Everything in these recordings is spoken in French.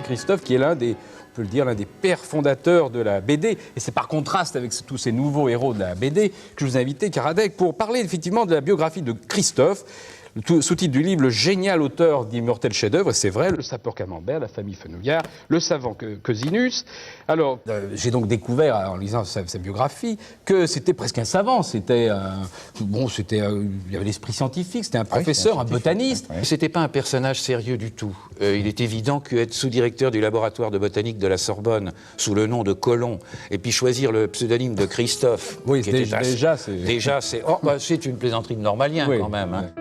Christophe, qui est l'un des pères fondateurs de la BD. Et c'est par contraste avec tous ces nouveaux héros de la BD que je vous ai invité, Karadec, pour parler effectivement de la biographie de Christophe. Le sous-titre du livre, le génial auteur d'immortels chefs-d'œuvre, et c'est vrai, le sapeur Camembert, la famille Fenouillard, le savant Cosinus. Alors, j'ai donc découvert, en lisant sa biographie, que c'était presque un savant. Il y avait l'esprit scientifique, c'était un professeur, un botaniste. Oui. C'était pas un personnage sérieux du tout. Il est évident qu'être sous-directeur du laboratoire de botanique de la Sorbonne, sous le nom de Colomb, et puis choisir le pseudonyme de Christophe, oui, qui déjà, c'est une plaisanterie de normalien, oui, quand même. Hein.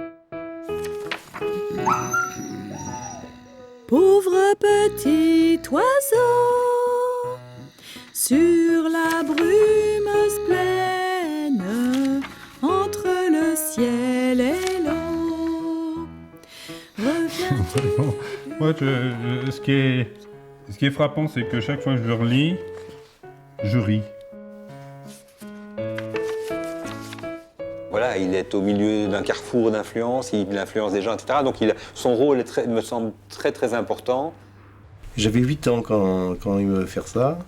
Pauvre petit oiseau, sur la brume pleine, entre le ciel et l'eau, reviens-tu? Moi, ce qui est frappant, c'est que chaque fois que je le relis, je ris. Voilà, il est au milieu d'un carrefour d'influence, il influence des gens, etc. Donc son rôle me semble très très important. J'avais 8 ans quand il me faire ça,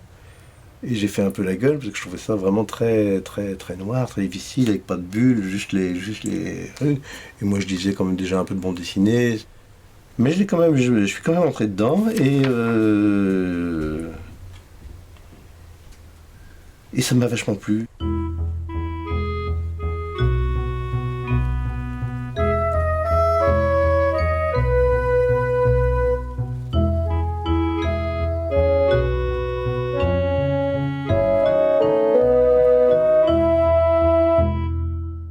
et j'ai fait un peu la gueule parce que je trouvais ça vraiment très très très noir, très difficile, avec pas de bulles, juste les. Et moi je disais quand même déjà un peu de bande dessinée, mais je suis quand même entré dedans et ça m'a vachement plu.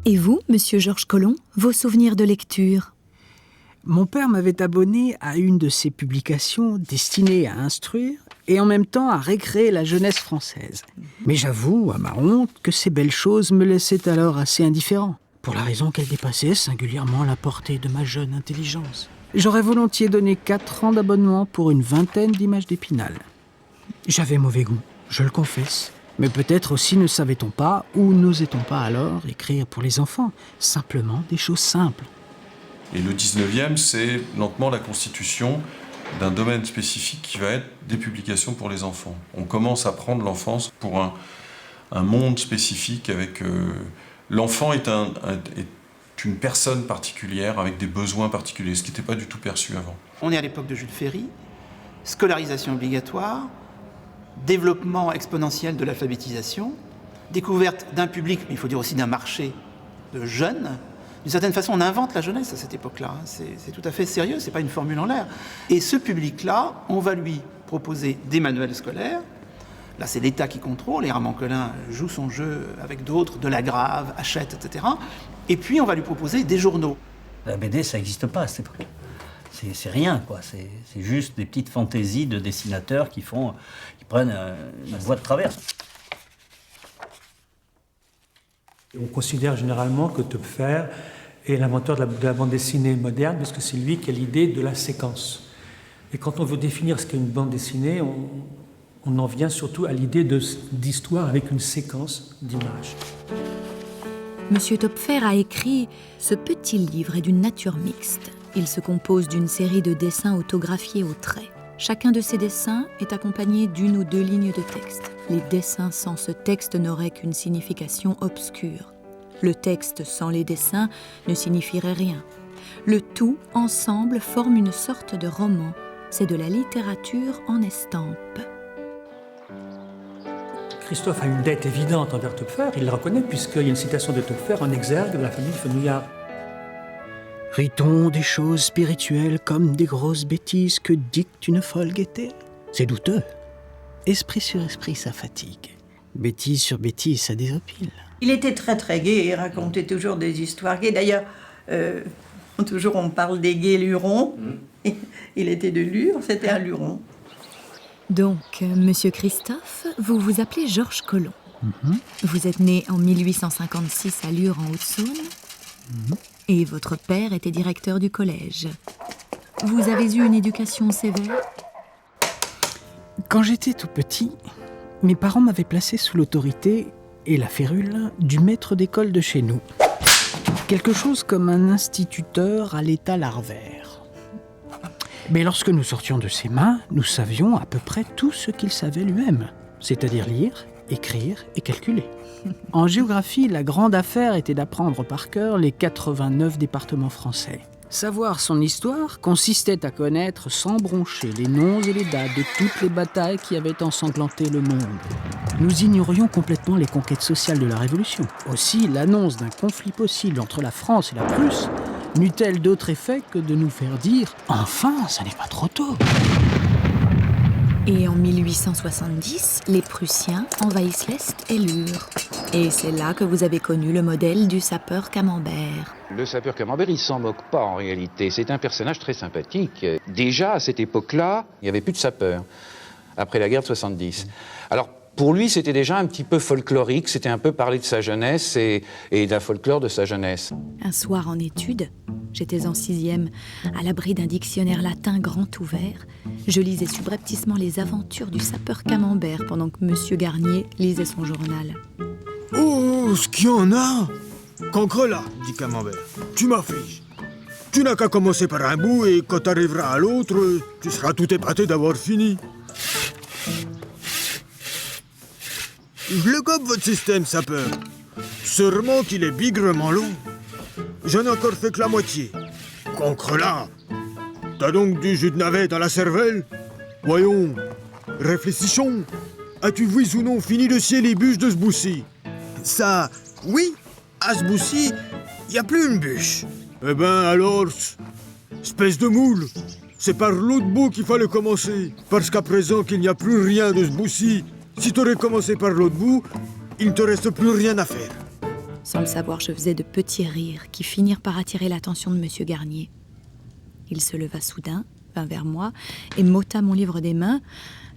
Et vous, monsieur Georges Colomb, vos souvenirs de lecture? Mon père m'avait abonné à une de ses publications destinées à instruire et en même temps à récréer la jeunesse française. Mais j'avoue, à ma honte, que ces belles choses me laissaient alors assez indifférent, pour la raison qu'elles dépassaient singulièrement la portée de ma jeune intelligence. J'aurais volontiers donné 4 ans d'abonnement pour une vingtaine d'images d'Épinal. J'avais mauvais goût, je le confesse. Mais peut-être aussi ne savait-on pas, ou n'osait-on pas alors, écrire pour les enfants, simplement des choses simples. Et le 19e, c'est lentement la constitution d'un domaine spécifique qui va être des publications pour les enfants. On commence à prendre l'enfance pour un monde spécifique avec... l'enfant est une personne particulière avec des besoins particuliers, ce qui n'était pas du tout perçu avant. On est à l'époque de Jules Ferry, scolarisation obligatoire, développement exponentiel de l'alphabétisation, découverte d'un public, mais il faut dire aussi d'un marché de jeunes. D'une certaine façon, on invente la jeunesse à cette époque-là. C'est tout à fait sérieux, c'est pas une formule en l'air. Et ce public-là, on va lui proposer des manuels scolaires. Là, c'est l'État qui contrôle, et Armand Collin joue son jeu avec d'autres, de la Grave, Hachette, etc. Et puis, on va lui proposer des journaux. La BD, ça n'existe pas à cette époque. C'est rien, quoi. C'est juste des petites fantaisies de dessinateurs qui prennent une voie de traverse. On considère généralement que Töpffer est l'inventeur de la bande dessinée moderne parce que c'est lui qui a l'idée de la séquence. Et quand on veut définir ce qu'est une bande dessinée, on en vient surtout à l'idée d'histoire avec une séquence d'images. Monsieur Töpffer a écrit « Ce petit livre est d'une nature mixte. Il se compose d'une série de dessins autographiés au trait. Chacun de ces dessins est accompagné d'une ou 2 lignes de texte. Les dessins sans ce texte n'auraient qu'une signification obscure. Le texte sans les dessins ne signifierait rien. Le tout, ensemble, forme une sorte de roman. C'est de la littérature en estampe. » Christophe a une dette évidente envers Töpffer, il le reconnaît puisqu'il y a une citation de Töpffer en exergue de la famille Fenouillard. Rit-on des choses spirituelles comme des grosses bêtises que dicte une folle gaieté? C'est douteux. Esprit sur esprit, ça fatigue. Bêtise sur bêtise, ça désopile. Il était très très gai, il racontait toujours des histoires gaies. D'ailleurs, toujours on parle des gays lurons. Il était de Lure, c'était un luron. Donc, monsieur Christophe, vous vous appelez Georges Colomb. Vous êtes né en 1856 à Lure en Haute-Saône. Et votre père était directeur du collège. Vous avez eu une éducation sévère? Quand j'étais tout petit, mes parents m'avaient placé sous l'autorité et la férule du maître d'école de chez nous. Quelque chose comme un instituteur à l'état larvaire. Mais lorsque nous sortions de ses mains, nous savions à peu près tout ce qu'il savait lui-même, c'est-à-dire lire, écrire et calculer. En géographie, la grande affaire était d'apprendre par cœur les 89 départements français. Savoir son histoire consistait à connaître sans broncher les noms et les dates de toutes les batailles qui avaient ensanglanté le monde. Nous ignorions complètement les conquêtes sociales de la Révolution. Aussi, l'annonce d'un conflit possible entre la France et la Prusse n'eut-elle d'autre effet que de nous faire dire « Enfin, ça n'est pas trop tôt !» Et en 1870, les Prussiens envahissent l'Est et l'Ur. Et c'est là que vous avez connu le modèle du sapeur Camembert. Le sapeur Camembert, il s'en moque pas en réalité. C'est un personnage très sympathique. Déjà, à cette époque-là, il n'y avait plus de sapeurs, après la guerre de 70. Alors, pour lui, c'était déjà un petit peu folklorique, c'était un peu parler de sa jeunesse et d'un folklore de sa jeunesse. Un soir en études, j'étais en 6e, à l'abri d'un dictionnaire latin grand ouvert. Je lisais subrepticement les aventures du sapeur Camembert pendant que M. Garnier lisait son journal. Oh, ce qu'il y en a! Cancre là, dit Camembert. Tu m'affliges. Tu n'as qu'à commencer par un bout et quand tu arriveras à l'autre, tu seras tout épaté d'avoir fini. Je le gobe votre système, sapeur. Sûrement qu'il est bigrement long. Je n'ai encore fait que la moitié. Cancre là. T'as donc du jus de navet dans la cervelle? Voyons, réfléchissons. As-tu vu ou non fini de scier les bûches de ce boussi? Ça, oui. À ce boussi, y a plus une bûche. Eh ben alors, espèce de moule. C'est par l'autre bout qu'il fallait commencer. Parce qu'à présent qu'il n'y a plus rien de ce boussi, si t'aurais commencé par l'autre bout, il ne te reste plus rien à faire. Sans le savoir, je faisais de petits rires qui finirent par attirer l'attention de M. Garnier. Il se leva soudain, vint vers moi et m'ôta mon livre des mains.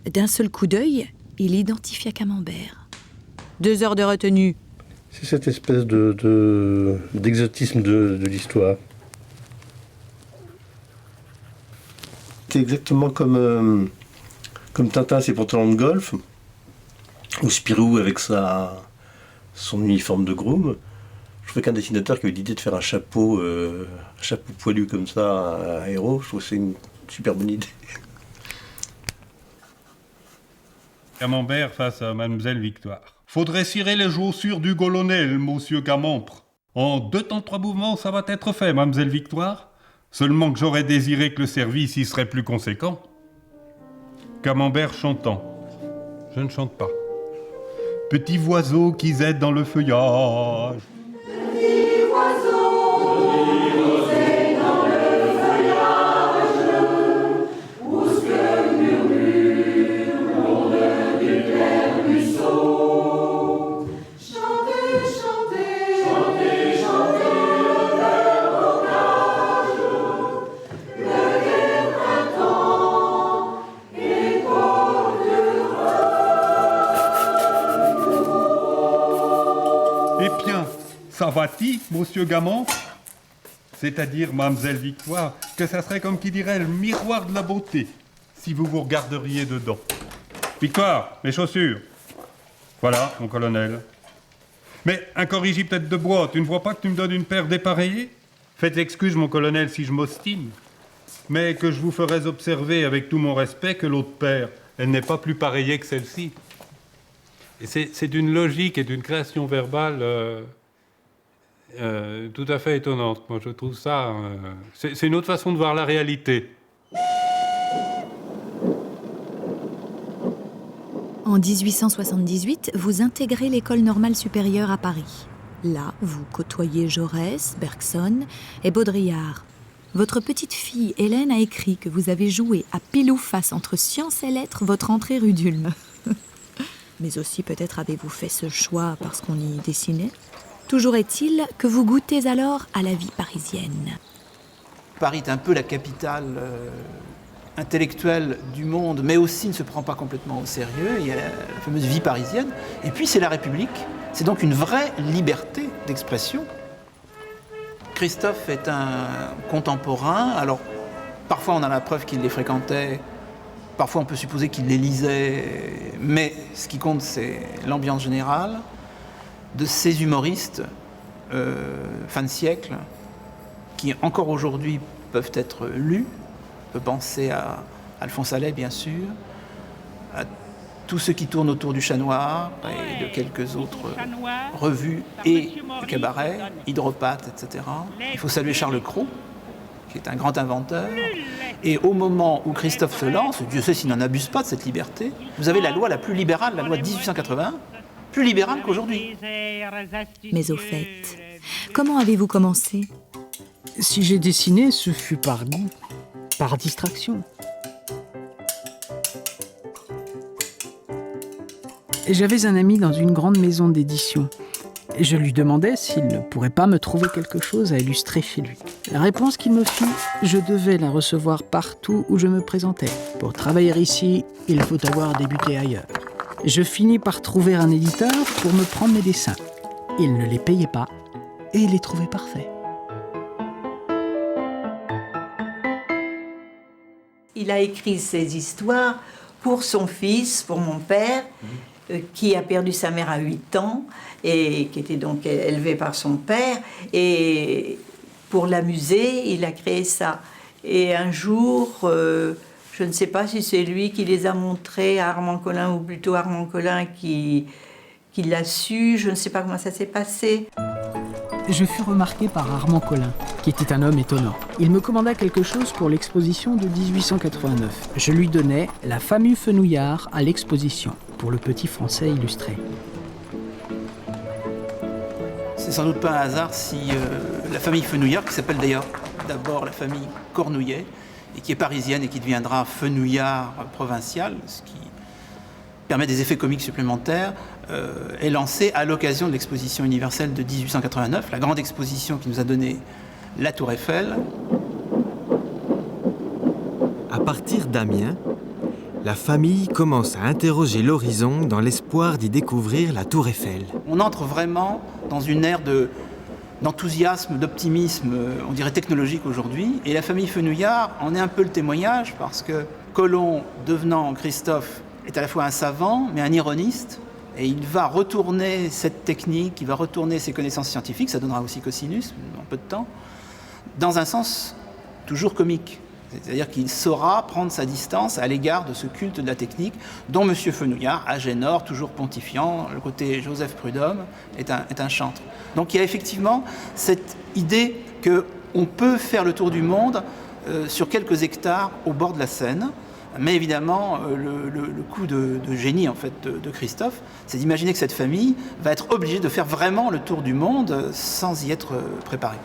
D'un seul coup d'œil, il identifia Camembert. 2 heures de retenue. C'est cette espèce d'exotisme de l'histoire. C'est exactement comme Tintin, c'est pour talent de golf, ou Spirou avec son uniforme de groom. Je trouvais qu'un dessinateur qui avait l'idée de faire un chapeau poilu comme ça, un héros, je trouve que c'est une super bonne idée. Camembert face à Mademoiselle Victoire. Faudrait cirer les chaussures du colonel, monsieur Camembert. En 2 temps 3 mouvements, ça va être fait, Mademoiselle Victoire. Seulement que j'aurais désiré que le service y serait plus conséquent. Camembert chantant. Je ne chante pas. Petits oiseaux qui aident dans le feuillage. Petits oiseaux qui aident dans le feuillage, où ce que murmure l'onde du clair ruisseau. Chantez, chantez, chantez, chantez le vert bocage, le gai printemps et Eh bien, ça va-t-il, monsieur Gamon? C'est-à-dire, mademoiselle Victoire, que ça serait comme qui dirait le miroir de la beauté, si vous vous regarderiez dedans. Victoire, mes chaussures. Voilà, mon colonel. Mais un corrigi peut-être de bois, tu ne vois pas que tu me donnes une paire dépareillée? Faites excuse, mon colonel, si je m'ostine, mais que je vous ferais observer avec tout mon respect que l'autre paire, elle n'est pas plus pareillée que celle-ci. Et c'est d'une logique et d'une création verbale tout à fait étonnante. Moi, je trouve ça... c'est une autre façon de voir la réalité. En 1878, vous intégrez l'École normale supérieure à Paris. Là, vous côtoyez Jaurès, Bergson et Baudrillard. Votre petite fille, Hélène, a écrit que vous avez joué à pile ou face entre sciences et lettres votre entrée rue d'Ulm. Mais aussi peut-être avez-vous fait ce choix parce qu'on y dessinait. Toujours est-il que vous goûtez alors à la vie parisienne. Paris est un peu la capitale intellectuelle du monde, mais aussi ne se prend pas complètement au sérieux. Il y a la fameuse vie parisienne. Et puis c'est la République. C'est donc une vraie liberté d'expression. Christophe est un contemporain. Alors, parfois on a la preuve qu'il les fréquentait. Parfois, on peut supposer qu'il les lisait, mais ce qui compte, c'est l'ambiance générale de ces humoristes fin de siècle qui, encore aujourd'hui, peuvent être lus On peut penser à Alphonse Allais, bien sûr, à tout ce qui tourne autour du Chat Noir et de quelques autres revues et du cabaret, Hydropathe, etc. Il faut saluer Charles Cros, qui est un grand inventeur. Et au moment où Christophe se lance, Dieu sait s'il n'en abuse pas de cette liberté, vous avez la loi la plus libérale, la loi de 1881, plus libérale qu'aujourd'hui. Mais au fait, comment avez-vous commencé? Si j'ai dessiné, ce fut par goût, par distraction. J'avais un ami dans une grande maison d'édition. Et je lui demandais s'il ne pourrait pas me trouver quelque chose à illustrer chez lui. La réponse qu'il me fit, je devais la recevoir partout où je me présentais. Pour travailler ici, il faut avoir débuté ailleurs. Je finis par trouver un éditeur pour me prendre mes dessins. Il ne les payait pas et il les trouvait parfaits. Il a écrit ces histoires pour son fils, pour mon père, qui a perdu sa mère à 8 ans et qui était donc élevé par son père. Et pour l'amuser, il a créé ça. Et un jour, je ne sais pas si c'est lui qui les a montrés à Armand Collin ou plutôt Armand Collin qui l'a su. Je ne sais pas comment ça s'est passé. Je fus remarqué par Armand Collin, qui était un homme étonnant. Il me commanda quelque chose pour l'exposition de 1889. Je lui donnai La famille Fenouillard à l'exposition, pour le petit français illustré. C'est sans doute pas un hasard si la famille Fenouillard, qui s'appelle d'ailleurs d'abord la famille Cornouillet, et qui est parisienne et qui deviendra Fenouillard provincial, ce qui permet des effets comiques supplémentaires, est lancée à l'occasion de l'exposition universelle de 1889, la grande exposition qui nous a donné la Tour Eiffel. À partir d'Amiens, la famille commence à interroger l'horizon dans l'espoir d'y découvrir la Tour Eiffel. On entre vraiment dans une ère d'enthousiasme, d'optimisme, on dirait technologique aujourd'hui. Et la famille Fenouillard en est un peu le témoignage parce que Colomb, devenant Christophe, est à la fois un savant, mais un ironiste. Et il va retourner cette technique, il va retourner ses connaissances scientifiques, ça donnera aussi Cosinus en peu de temps, dans un sens toujours comique. C'est-à-dire qu'il saura prendre sa distance à l'égard de ce culte de la technique dont M. Fenouillard, Agénor, toujours pontifiant, le côté Joseph Prudhomme, est un chantre. Donc il y a effectivement cette idée qu'on peut faire le tour du monde sur quelques hectares au bord de la Seine. Mais évidemment, le coup de génie en fait, de Christophe, c'est d'imaginer que cette famille va être obligée de faire vraiment le tour du monde sans y être préparée.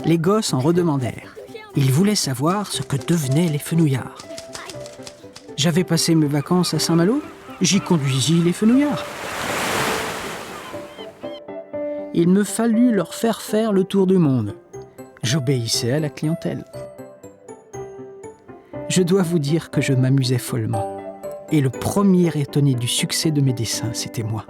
Les gosses en redemandèrent. Ils voulaient savoir ce que devenaient les Fenouillards. J'avais passé mes vacances à Saint-Malo, j'y conduisis les Fenouillards. Il me fallut leur faire faire le tour du monde. J'obéissais à la clientèle. Je dois vous dire que je m'amusais follement. Et le premier étonné du succès de mes dessins, c'était moi.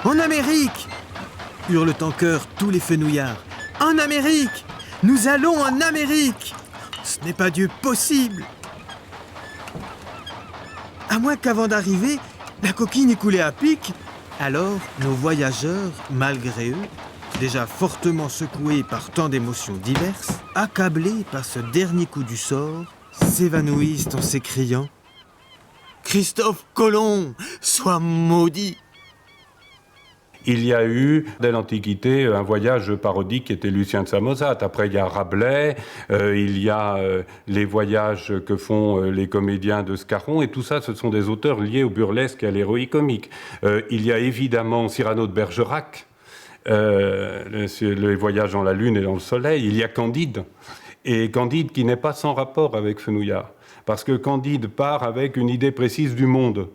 En Amérique! Hurlent en chœur tous les Fenouillards. En Amérique! Nous allons en Amérique! Ce n'est pas Dieu possible! À moins qu'avant d'arriver, la coquille n'ait coulé à pic. Alors, nos voyageurs, malgré eux, déjà fortement secoués par tant d'émotions diverses, accablés par ce dernier coup du sort, s'évanouissent en s'écriant « Christophe Colomb, sois maudit !» Il y a eu, dès l'Antiquité, un voyage parodique qui était Lucien de Samosate. Après, il y a Rabelais, il y a les voyages que font les comédiens de Scarron, et tout ça, ce sont des auteurs liés au burlesque et à l'héroïque comique. Il y a évidemment Cyrano de Bergerac, les voyages dans la Lune et dans le Soleil. Il y a Candide, et Candide qui n'est pas sans rapport avec Fenouillard, parce que Candide part avec une idée précise du monde.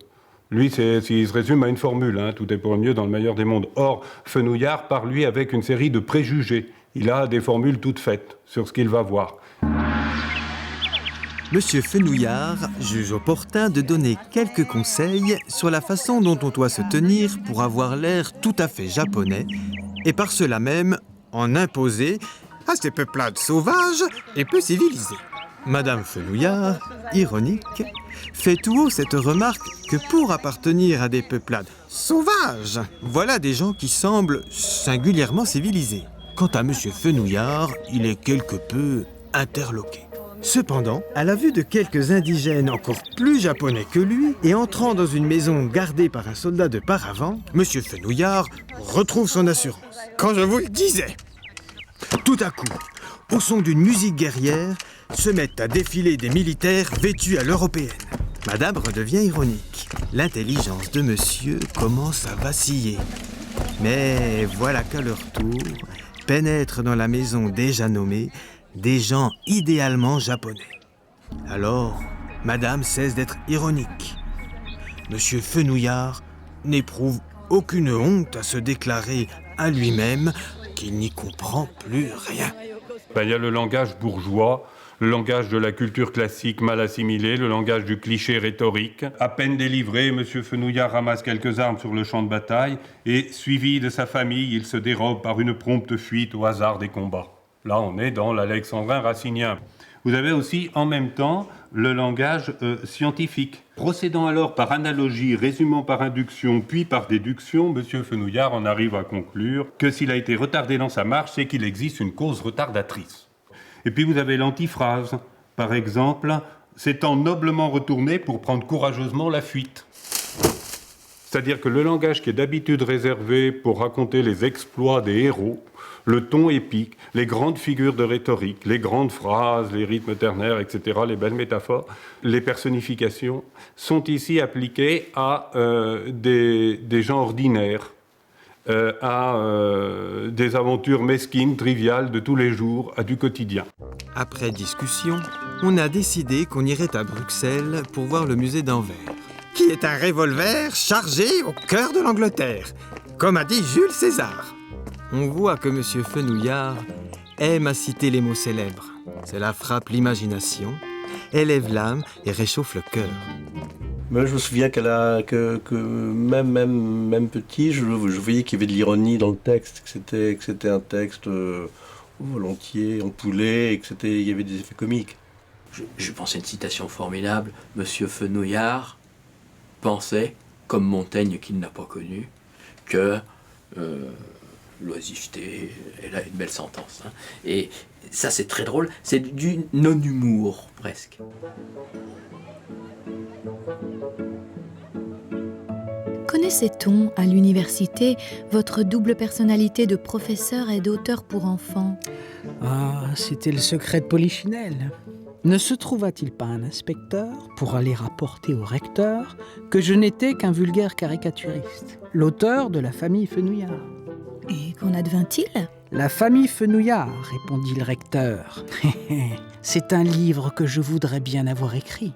Lui, il se résume à une formule, hein, tout est pour le mieux dans le meilleur des mondes. Or, Fenouillard part, lui, avec une série de préjugés. Il a des formules toutes faites sur ce qu'il va voir. Monsieur Fenouillard juge opportun de donner quelques conseils sur la façon dont on doit se tenir pour avoir l'air tout à fait japonais, et par cela même en imposer à ces peuplades sauvages et peu civilisées. Madame Fenouillard, ironique, fait tout haut cette remarque que pour appartenir à des peuplades sauvages, voilà des gens qui semblent singulièrement civilisés. Quant à Monsieur Fenouillard, il est quelque peu interloqué. Cependant, à la vue de quelques indigènes encore plus japonais que lui, et entrant dans une maison gardée par un soldat de paravent, Monsieur Fenouillard retrouve son assurance. Quand je vous le disais! Tout à coup, au son d'une musique guerrière, se mettent à défiler des militaires vêtus à l'européenne. Madame redevient ironique. L'intelligence de monsieur commence à vaciller. Mais voilà qu'à leur tour, pénètrent dans la maison déjà nommée des gens idéalement japonais. Alors, madame cesse d'être ironique. Monsieur Fenouillard n'éprouve aucune honte à se déclarer à lui-même qu'il n'y comprend plus rien. Il y a le langage bourgeois, le langage de la culture classique mal assimilée, le langage du cliché rhétorique. À peine délivré, M. Fenouillard ramasse quelques armes sur le champ de bataille et, suivi de sa famille, il se dérobe par une prompte fuite au hasard des combats. Là, on est dans l'alexandrin racinien. Vous avez aussi, en même temps, le langage scientifique. Procédant alors par analogie, résumant par induction, puis par déduction, M. Fenouillard en arrive à conclure que s'il a été retardé dans sa marche, c'est qu'il existe une cause retardatrice. Et puis vous avez l'antiphrase. Par exemple, s'étant noblement retourné pour prendre courageusement la fuite. C'est-à-dire que le langage qui est d'habitude réservé pour raconter les exploits des héros, le ton épique, les grandes figures de rhétorique, les grandes phrases, les rythmes ternaires, etc., les belles métaphores, les personnifications, sont ici appliqués à des gens ordinaires, à des aventures mesquines, triviales de tous les jours, à du quotidien. Après discussion, on a décidé qu'on irait à Bruxelles pour voir le musée d'Anvers, qui est un revolver chargé au cœur de l'Angleterre, comme a dit Jules César. On voit que M. Fenouillard aime à citer les mots célèbres. Cela frappe l'imagination, élève l'âme et réchauffe le cœur. Moi, je me souviens que même petit, je voyais qu'il y avait de l'ironie dans le texte, que c'était un texte volontiers empoulé, et qu'il y avait des effets comiques. Je pense à une citation formidable. Monsieur Fenouillard pensait, comme Montaigne qu'il n'a pas connu, que l'oisiveté, elle a une belle sentence. Hein. Et ça, c'est très drôle. C'est du non-humour, presque. Connaissait-on à l'université votre double personnalité de professeur et d'auteur pour enfants? Ah, c'était le secret de Polichinelle. Ne se trouva-t-il pas un inspecteur pour aller rapporter au recteur que je n'étais qu'un vulgaire caricaturiste, l'auteur de la famille Fenouillard? Et qu'en advint-il? La famille Fenouillard, répondit le recteur. C'est un livre que je voudrais bien avoir écrit.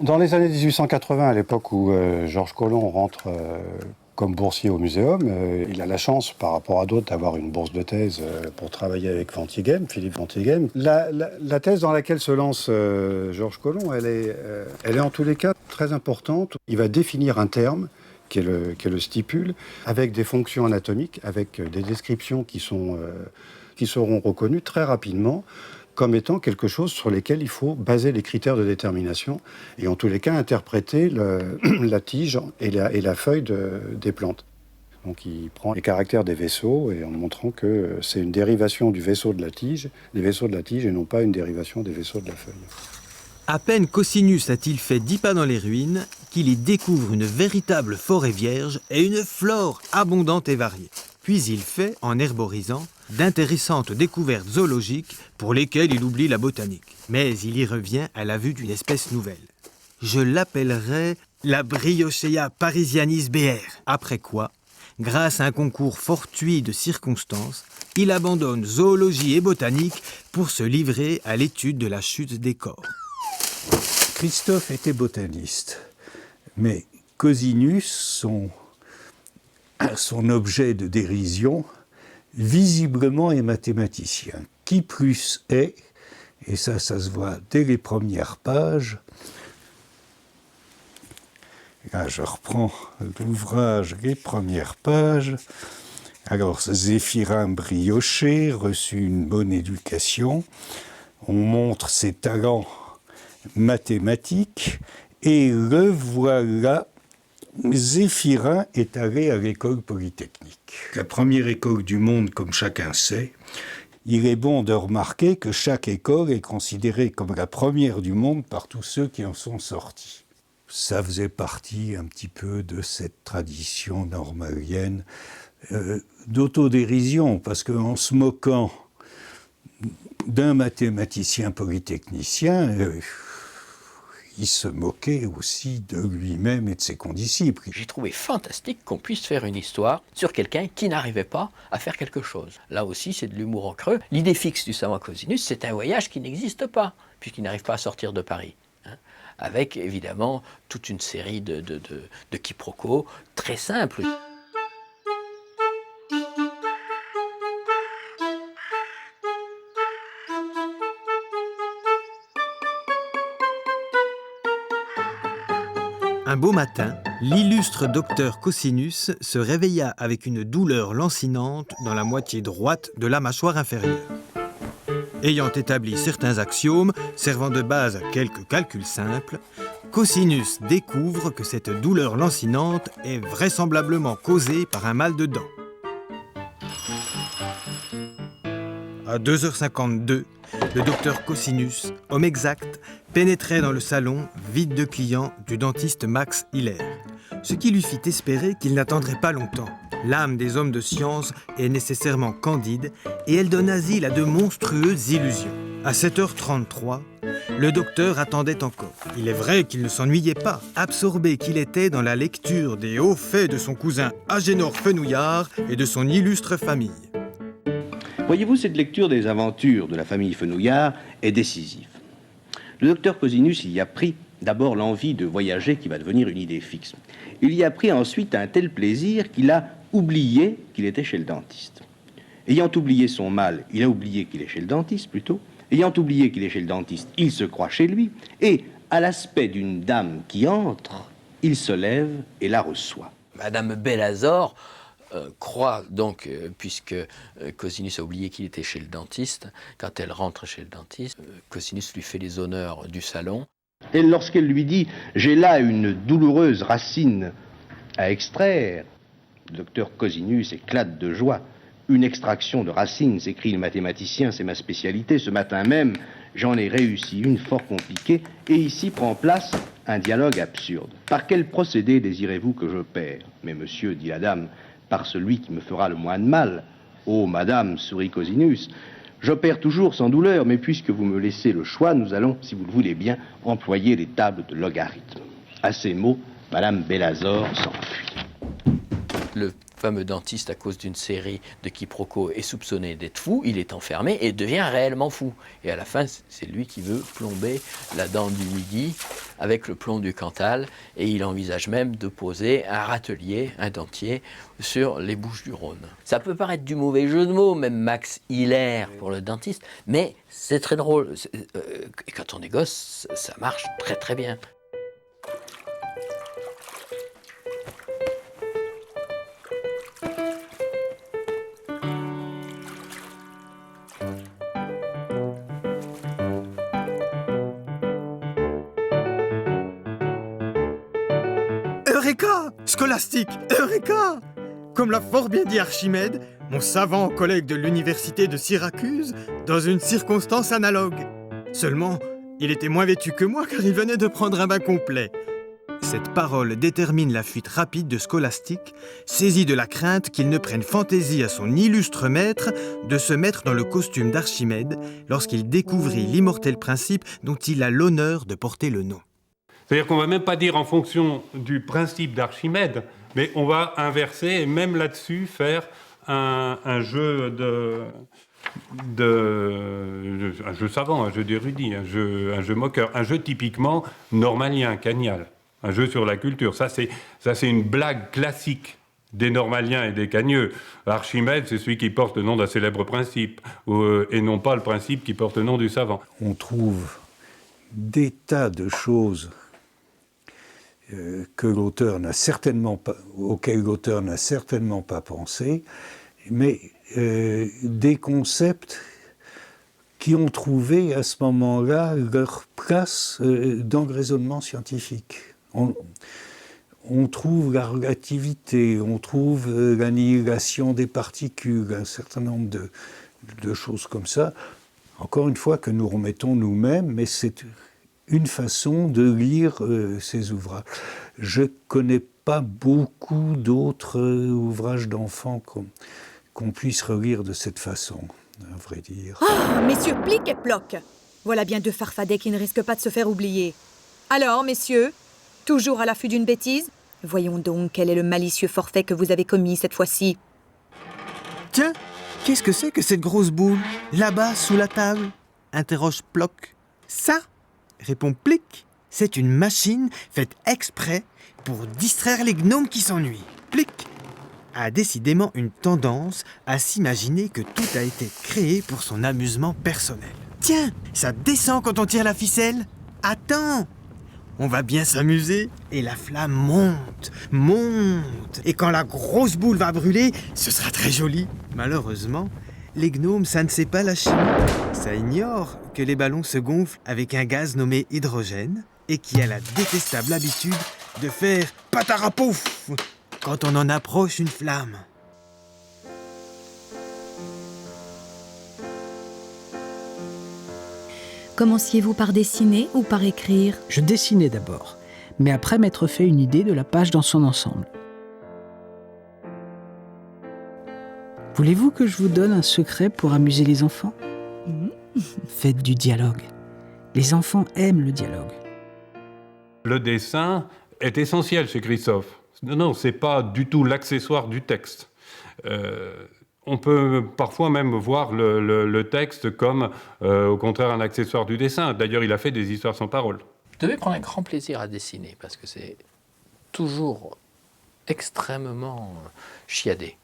Dans les années 1880, à l'époque où Georges Colomb rentre comme boursier au Muséum, il a la chance, par rapport à d'autres, d'avoir une bourse de thèse pour travailler avec Philippe Ventighem. La thèse dans laquelle se lance Georges Colomb, elle est en tous les cas très importante. Il va définir un terme qui est le stipule, avec des fonctions anatomiques, avec des descriptions qui seront reconnues très rapidement comme étant quelque chose sur lesquels il faut baser les critères de détermination et en tous les cas interpréter la tige et la feuille des plantes. Donc il prend les caractères des vaisseaux et en montrant que c'est une dérivation du vaisseau de la tige, des vaisseaux de la tige et non pas une dérivation des vaisseaux de la feuille. À peine Cosinus a-t-il fait 10 pas dans les ruines qu'il y découvre une véritable forêt vierge et une flore abondante et variée. Puis il fait, en herborisant, d'intéressantes découvertes zoologiques pour lesquelles il oublie la botanique. Mais il y revient à la vue d'une espèce nouvelle. Je l'appellerai la Briochea parisianis BR. Après quoi, grâce à un concours fortuit de circonstances, il abandonne zoologie et botanique pour se livrer à l'étude de la chute des corps. Christophe était botaniste, mais Cosinus, son objet de dérision, visiblement est mathématicien. Qui plus est, et ça se voit dès les premières pages. Là, je reprends l'ouvrage, les premières pages. Alors, Zéphirin Brioché reçut une bonne éducation. on montre ses talents mathématiques, et le voilà, Zéphirin est allé à l'école polytechnique. La première école du monde, comme chacun sait. Il est bon de remarquer que chaque école est considérée comme la première du monde par tous ceux qui en sont sortis. Ça faisait partie un petit peu de cette tradition normalienne d'autodérision, parce qu'en se moquant d'un mathématicien polytechnicien, il se moquait aussi de lui-même et de ses condisciples. J'ai trouvé fantastique qu'on puisse faire une histoire sur quelqu'un qui n'arrivait pas à faire quelque chose. Là aussi, c'est de l'humour en creux. L'idée fixe du savant Cosinus, c'est un voyage qui n'existe pas, puisqu'il n'arrive pas à sortir de Paris. Avec évidemment toute une série de quiproquos très simples. Un beau matin, l'illustre docteur Cosinus se réveilla avec une douleur lancinante dans la moitié droite de la mâchoire inférieure. Ayant établi certains axiomes servant de base à quelques calculs simples, Cosinus découvre que cette douleur lancinante est vraisemblablement causée par un mal de dents. À 2h52, le docteur Cosinus, homme exact, pénétrait dans le salon vide de clients du dentiste Max Hiller, ce qui lui fit espérer qu'il n'attendrait pas longtemps. L'âme des hommes de science est nécessairement candide et elle donne asile à de monstrueuses illusions. À 7h33, le docteur attendait encore. Il est vrai qu'il ne s'ennuyait pas, absorbé qu'il était dans la lecture des hauts faits de son cousin Agénor Fenouillard et de son illustre famille. Voyez-vous, cette lecture des aventures de la famille Fenouillard est décisive. Le docteur Cosinus y a pris d'abord l'envie de voyager qui va devenir une idée fixe. Il y a pris ensuite un tel plaisir qu'il a oublié qu'il était chez le dentiste. Ayant oublié son mal, il a oublié qu'il est chez le dentiste plutôt. Ayant oublié qu'il est chez le dentiste, il se croit chez lui. Et à l'aspect d'une dame qui entre, il se lève et la reçoit. Madame Bellazor croit donc, puisque Cosinus a oublié qu'il était chez le dentiste, quand elle rentre chez le dentiste, Cosinus lui fait les honneurs du salon. Et lorsqu'elle lui dit « J'ai là une douloureuse racine à extraire », le docteur Cosinus éclate de joie. Une extraction de racines, s'écrie le mathématicien, c'est ma spécialité. Ce matin même, j'en ai réussi une fort compliquée, et ici prend place un dialogue absurde. Par quel procédé désirez-vous que je père ? Mais monsieur, dit la dame, par celui qui me fera le moins de mal. Oh, madame, sourit Cosinus, j'opère toujours sans douleur, mais puisque vous me laissez le choix, nous allons, si vous le voulez bien, employer les tables de logarithme. À ces mots, madame Bellazor s'enfuit. Le fameux dentiste, à cause d'une série de quiproquos, est soupçonné d'être fou, il est enfermé et devient réellement fou. Et à la fin, c'est lui qui veut plomber la dent du midi avec le plomb du Cantal, et il envisage même de poser un râtelier, un dentier, sur les Bouches-du-Rhône. Ça peut paraître du mauvais jeu de mots, même Max Hiller pour le dentiste, mais c'est très drôle. Et quand on est gosse, ça marche très très bien. Eureka! Scolastique! Eureka! Comme l'a fort bien dit Archimède, mon savant collègue de l'université de Syracuse, dans une circonstance analogue. Seulement, il était moins vêtu que moi car il venait de prendre un bain complet. Cette parole détermine la fuite rapide de Scolastique, saisi de la crainte qu'il ne prenne fantaisie à son illustre maître de se mettre dans le costume d'Archimède lorsqu'il découvrit l'immortel principe dont il a l'honneur de porter le nom. C'est-à-dire qu'on ne va même pas dire en fonction du principe d'Archimède, mais on va inverser et même là-dessus faire un jeu un jeu savant, un jeu d'érudit, un jeu moqueur, un jeu typiquement normalien, cagnal, un jeu sur la culture. Ça c'est une blague classique des normaliens et des cagneux. Archimède, c'est celui qui porte le nom d'un célèbre principe, et non pas le principe qui porte le nom du savant. On trouve des tas de choses auxquels l'auteur n'a certainement pas pensé, mais des concepts qui ont trouvé à ce moment-là leur place dans le raisonnement scientifique. On trouve la relativité, on trouve l'annihilation des particules, un certain nombre de choses comme ça. Encore une fois, que nous remettons nous-mêmes, mais c'est une façon de lire ces ouvrages. Je ne connais pas beaucoup d'autres ouvrages d'enfants qu'on puisse relire de cette façon, à vrai dire. Ah, messieurs, plic et ploc. Voilà bien deux farfadets qui ne risquent pas de se faire oublier. Alors, messieurs, toujours à l'affût d'une bêtise? Voyons donc quel est le malicieux forfait que vous avez commis cette fois-ci. Tiens, qu'est-ce que c'est que cette grosse boule, là-bas, sous la table? Interroge Ploc. Ça, répond Plic, c'est une machine faite exprès pour distraire les gnomes qui s'ennuient. Plic a décidément une tendance à s'imaginer que tout a été créé pour son amusement personnel. Tiens, ça descend quand on tire la ficelle. Attends, on va bien s'amuser. Et la flamme monte, monte. Et quand la grosse boule va brûler, ce sera très joli. Malheureusement, les gnomes, ça ne sait pas la chimie. Ça ignore que les ballons se gonflent avec un gaz nommé hydrogène et qui a la détestable habitude de faire patarapouf quand on en approche une flamme. Commenciez-vous par dessiner ou par écrire? Je dessinais d'abord, mais après m'être fait une idée de la page dans son ensemble. Voulez-vous que je vous donne un secret pour amuser les enfants? Faites du dialogue. Les enfants aiment le dialogue. Le dessin est essentiel chez Christophe. Non, c'est pas du tout l'accessoire du texte. On peut parfois même voir le texte comme, au contraire, un accessoire du dessin. D'ailleurs, il a fait des histoires sans parole. Vous devez prendre un grand plaisir à dessiner, parce que c'est toujours extrêmement chiadé,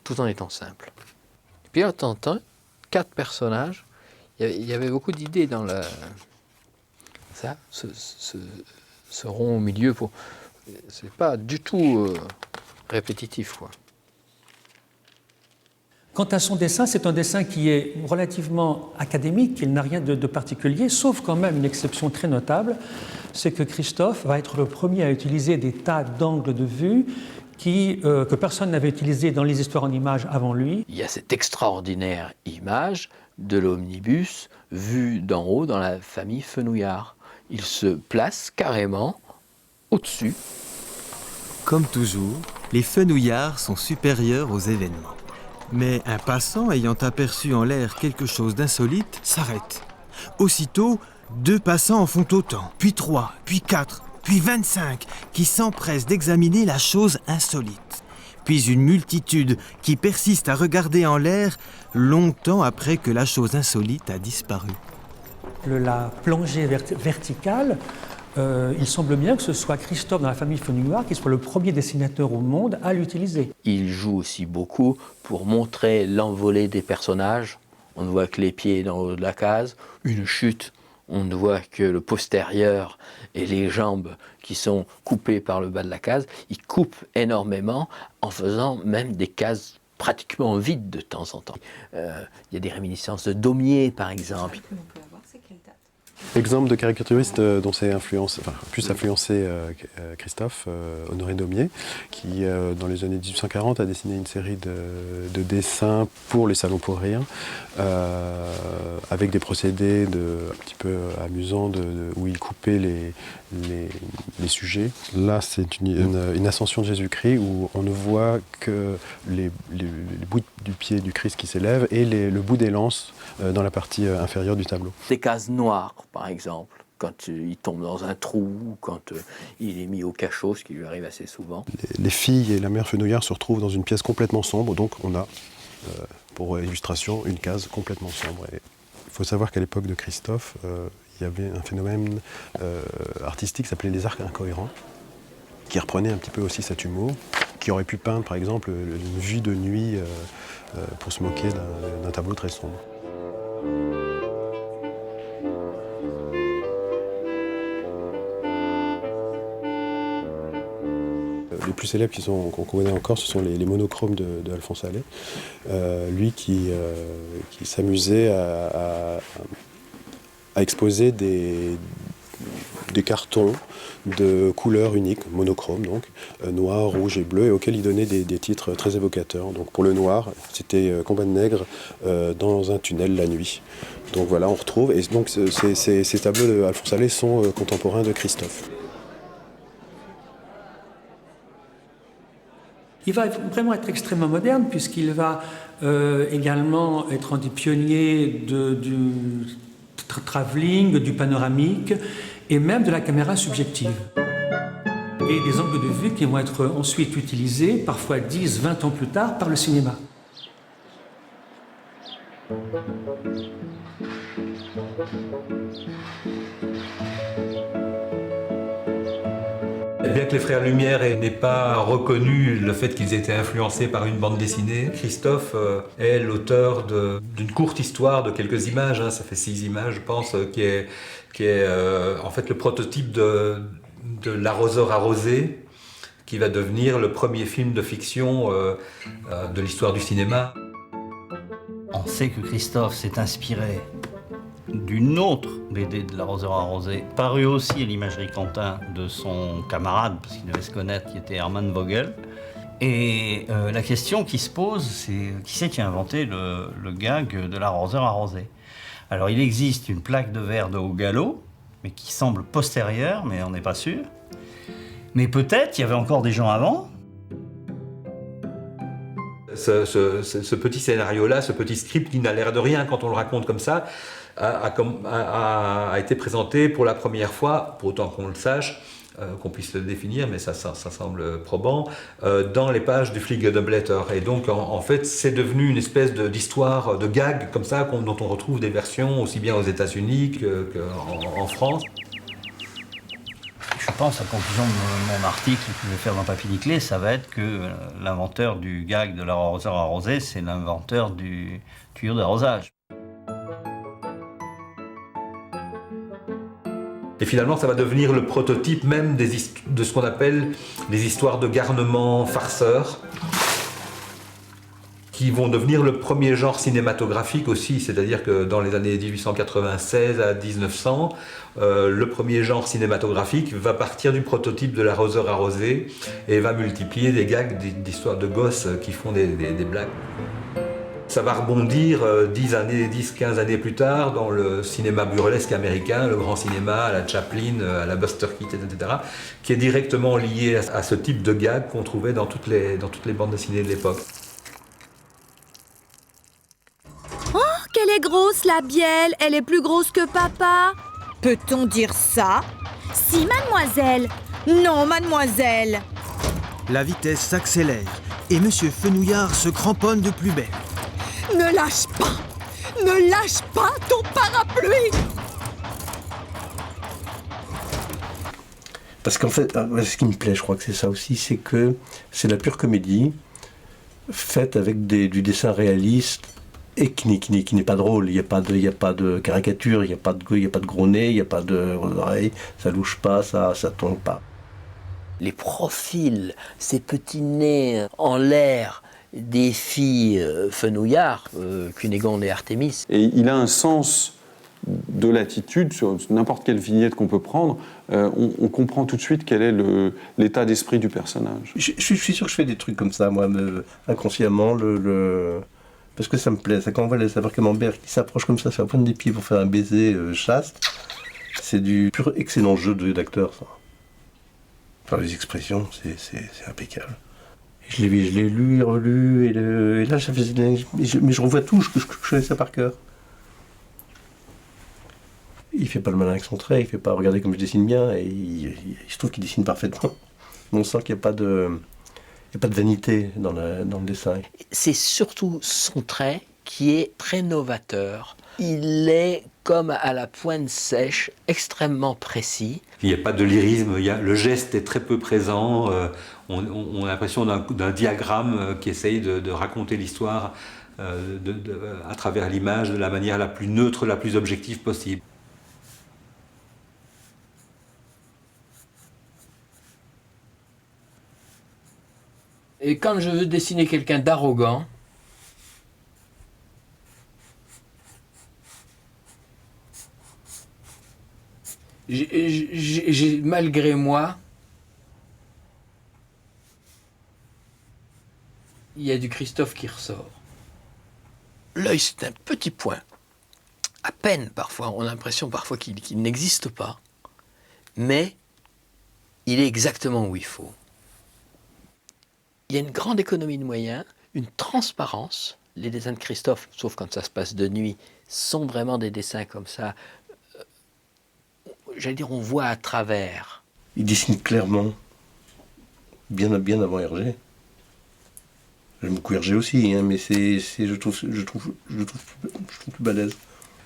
tout en étant simple. Et puis, de temps en temps, 4 personnages, il y avait beaucoup d'idées dans ça, ce rond au milieu. C'est pas du tout répétitif, quoi. Quant à son dessin, c'est un dessin qui est relativement académique, il n'a rien de particulier, sauf quand même une exception très notable, c'est que Christophe va être le premier à utiliser des tas d'angles de vue que personne n'avait utilisé dans les histoires en images avant lui. Il y a cette extraordinaire image de l'omnibus vu d'en haut dans la famille Fenouillard. Il se place carrément au-dessus. Comme toujours, les fenouillards sont supérieurs aux événements. Mais un passant ayant aperçu en l'air quelque chose d'insolite s'arrête. Aussitôt, 2 passants en font autant, puis 3, puis 4, puis 25, qui s'empressent d'examiner la chose insolite. Puis une multitude qui persiste à regarder en l'air longtemps après que la chose insolite a disparu. La plongée verticale, il semble bien que ce soit Christophe dans la famille Fenouillard qui soit le premier dessinateur au monde à l'utiliser. Il joue aussi beaucoup pour montrer l'envolée des personnages. On ne voit que les pieds dans le haut de la case. Une chute, on ne voit que le postérieur et les jambes qui sont coupées par le bas de la case. Il coupe énormément en faisant même des cases pratiquement vides de temps en temps. Il y a des réminiscences de Daumier, par exemple. Exemple de caricaturiste dont c'est plus influencé Christophe, Honoré Daumier, qui dans les années 1840 a dessiné une série de dessins pour les salons pour rire, avec des procédés un petit peu amusants où il coupait les sujets. Là, c'est une ascension de Jésus-Christ où on ne voit que les bouts du pied du Christ qui s'élèvent et le bout des lances dans la partie inférieure du tableau. Des cases noires, par exemple, quand il tombe dans un trou, quand il est mis au cachot, ce qui lui arrive assez souvent. Les filles et la mère Fenouillard se retrouvent dans une pièce complètement sombre, donc on a, pour illustration, une case complètement sombre. Et il faut savoir qu'à l'époque de Christophe, il y avait un phénomène artistique qui s'appelait les arcs incohérents, qui reprenait un petit peu aussi cet humour, qui aurait pu peindre, par exemple, une vue de nuit pour se moquer d'un tableau très sombre. les plus célèbres qu'on connaît encore, ce sont les monochromes de Alphonse Allais. Lui qui s'amusait à exposer des cartons de couleurs uniques, monochromes donc, noir, rouge et bleu, et auxquels il donnait des titres très évocateurs. Donc pour le noir, c'était Combat de nègres dans un tunnel la nuit. Donc voilà, on retrouve, et donc ces tableaux d'Alphonse Allais sont contemporains de Christophe. Il va vraiment être extrêmement moderne puisqu'il va également être un des pionniers du travelling, du panoramique et même de la caméra subjective. Et des angles de vue qui vont être ensuite utilisés, parfois 10, 20 ans plus tard, par le cinéma. Bien que les frères Lumière n'aient pas reconnu le fait qu'ils étaient influencés par une bande dessinée, Christophe est l'auteur d'une courte histoire de quelques images, ça fait 6 images je pense, qui est en fait le prototype de L'arroseur arrosé, qui va devenir le premier film de fiction de l'histoire du cinéma. On sait que Christophe s'est inspiré d'une autre BD de L'arroseur arrosé, parue aussi à l'Imagerie Quentin de son camarade, parce qu'il devait se connaître, qui était Hermann Vogel. Et la question qui se pose, c'est qui c'est qui a inventé le gag de L'arroseur arrosé? Alors il existe une plaque de verre de haut galop, mais qui semble postérieure, mais on n'est pas sûr. Mais peut-être il y avait encore des gens avant. Ce petit scénario-là, ce petit script qui n'a l'air de rien quand on le raconte comme ça, a été présenté pour la première fois, pour autant qu'on le sache, qu'on puisse le définir, mais ça semble probant, dans les pages du Fliegende-Blätter. Et donc, en fait, c'est devenu une espèce d'histoire, de gag comme ça, dont on retrouve des versions aussi bien aux États-Unis qu'en France. Je pense, la conclusion de mon article que je vais faire dans Papy Niclé, ça va être que l'inventeur du gag de l'arroseur arrosé, c'est l'inventeur du tuyau d'arrosage. Et finalement, ça va devenir le prototype même de ce qu'on appelle les histoires de garnement farceurs, qui vont devenir le premier genre cinématographique aussi, c'est-à-dire que dans les années 1896 à 1900, le premier genre cinématographique va partir du prototype de l'arroseur arrosé et va multiplier des gags d'histoires de gosses qui font des blagues. Ça va rebondir 10-15 années plus tard dans le cinéma burlesque américain, le grand cinéma, à la Chaplin, à la Buster Keaton, etc., qui est directement lié à ce type de gag qu'on trouvait dans toutes les bandes dessinées de l'époque. Oh, qu'elle est grosse, la bielle! Elle est plus grosse que papa! Peut-on dire ça? Si, mademoiselle! Non, mademoiselle! La vitesse s'accélère et Monsieur Fenouillard se cramponne de plus belle. Ne lâche pas! Ne lâche pas ton parapluie! Parce qu'en fait, ce qui me plaît, je crois que c'est ça aussi, c'est que c'est la pure comédie faite avec du dessin réaliste et qui n'est pas drôle. Il n'y a pas de caricature, il n'y a pas de gros nez, il n'y a pas de oreilles, ça louche pas, ça tombe pas. Les profils, ces petits nez en l'air des filles Fenouillard, Cunégonde et Artémis. Et il a un sens de l'attitude sur n'importe quelle vignette qu'on peut prendre. On comprend tout de suite quel est l'état d'esprit du personnage. Je suis sûr que je fais des trucs comme ça, moi, inconsciemment, parce que ça me plaît. Quand on voit les camembert qui s'approchent comme ça sur la pointe des pieds pour faire un baiser chaste, c'est du pur excellent jeu d'acteur, ça. Enfin, les expressions, c'est impeccable. Je l'ai lu et relu, et là, ça faisait, mais je revois tout, je connais ça par cœur. Il fait pas le malin avec son trait, il fait pas regarder comme je dessine bien, et il se trouve qu'il dessine parfaitement. On sent qu'il n'y a pas de vanité dans le dessin. C'est surtout son trait qui est très novateur. Il est, comme à la pointe sèche, extrêmement précis. Il n'y a pas de lyrisme, le geste est très peu présent. On a l'impression d'un diagramme qui essaye de raconter l'histoire à travers l'image de la manière la plus neutre, la plus objective possible. Et quand je veux dessiner quelqu'un d'arrogant, j'ai malgré moi, il y a du Christophe qui ressort. L'œil, c'est un petit point. À peine, parfois, on a l'impression parfois qu'il n'existe pas. Mais il est exactement où il faut. Il y a une grande économie de moyens, une transparence. Les dessins de Christophe, sauf quand ça se passe de nuit, sont vraiment des dessins comme ça. J'allais dire, on voit à travers. Il dessine clairement, bien avant Hergé. J'aime beaucoup Hergé aussi, hein, mais je trouve plus balèze.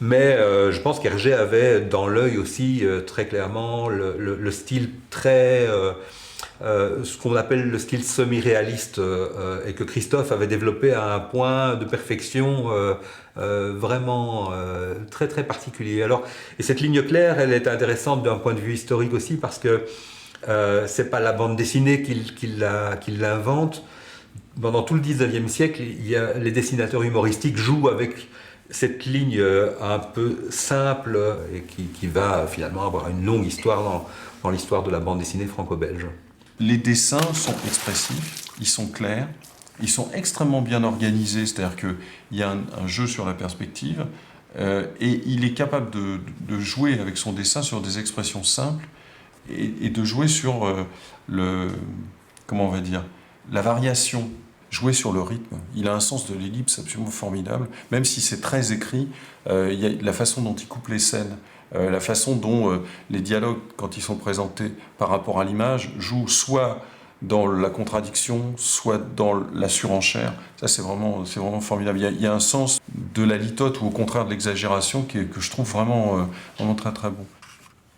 Mais je pense qu'Hergé avait dans l'œil aussi très clairement le style très... ce qu'on appelle le style semi-réaliste et que Christophe avait développé à un point de perfection vraiment très très particulier. Alors, et cette ligne claire, elle est intéressante d'un point de vue historique aussi parce que c'est pas la bande dessinée qui l'invente. Pendant tout le 19e siècle, les dessinateurs humoristiques jouent avec cette ligne un peu simple et qui va finalement avoir une longue histoire dans l'histoire de la bande dessinée franco-belge. Les dessins sont expressifs, ils sont clairs, ils sont extrêmement bien organisés, c'est-à-dire qu'il y a un jeu sur la perspective et il est capable de jouer avec son dessin sur des expressions simples et de jouer sur comment on va dire, la variation, jouer sur le rythme. Il a un sens de l'ellipse absolument formidable, même si c'est très écrit, il y a la façon dont il coupe les scènes, la façon dont les dialogues, quand ils sont présentés par rapport à l'image, jouent soit dans la contradiction, soit dans la surenchère. Ça, c'est vraiment formidable. Il y a un sens de la litote ou au contraire de l'exagération que je trouve vraiment très très bon.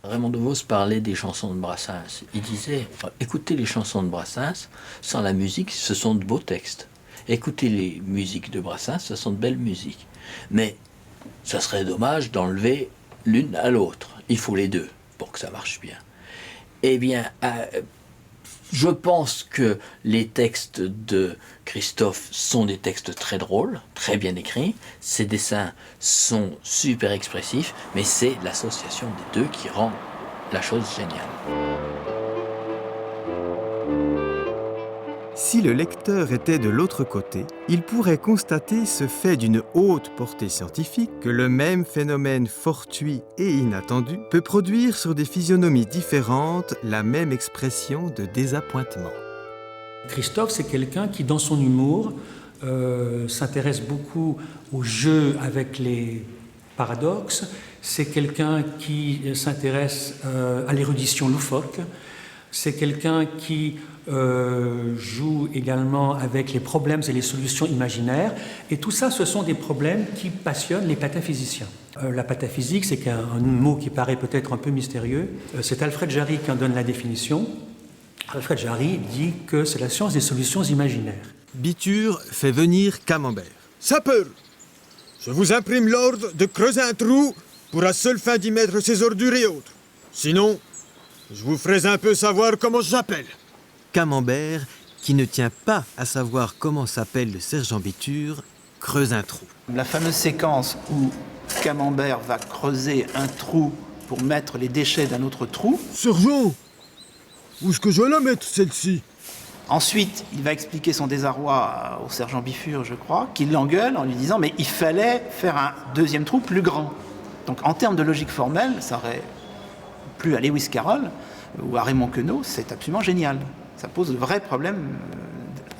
Raymond Devos parlait des chansons de Brassens. Il disait, écoutez les chansons de Brassens, sans la musique, ce sont de beaux textes. Écoutez les musiques de Brassens, ce sont de belles musiques. Mais ça serait dommage d'enlever l'une à l'autre. Il faut les deux pour que ça marche bien. Eh bien, je pense que les textes de Christophe sont des textes très drôles, très bien écrits. Ses dessins sont super expressifs, mais c'est l'association des deux qui rend la chose géniale. Si le lecteur était de l'autre côté, il pourrait constater ce fait d'une haute portée scientifique que le même phénomène fortuit et inattendu peut produire sur des physionomies différentes la même expression de désappointement. Christophe, c'est quelqu'un qui, dans son humour, s'intéresse beaucoup au jeu avec les paradoxes. C'est quelqu'un qui s'intéresse à l'érudition loufoque. C'est quelqu'un qui joue également avec les problèmes et les solutions imaginaires. Et tout ça, ce sont des problèmes qui passionnent les pataphysiciens. La pataphysique, c'est un mot qui paraît peut-être un peu mystérieux. C'est Alfred Jarry qui en donne la définition. Alfred Jarry dit que c'est la science des solutions imaginaires. Bitur fait venir Camembert. Sapeur, je vous imprime l'ordre de creuser un trou pour à seule fin d'y mettre ces ordures et autres. Sinon, je vous ferai un peu savoir comment j'appelle. Camembert, qui ne tient pas à savoir comment s'appelle le sergent Bitur, creuse un trou. La fameuse séquence où Camembert va creuser un trou pour mettre les déchets d'un autre trou. Sergent, où est-ce que je vais la mettre, celle-ci? Ensuite, il va expliquer son désarroi au sergent Bifur, je crois, qui l'engueule en lui disant « mais il fallait faire un deuxième trou plus grand ». Donc en termes de logique formelle, ça aurait plu à Lewis Carroll ou à Raymond Queneau, c'est absolument génial. Ça pose de vrais problèmes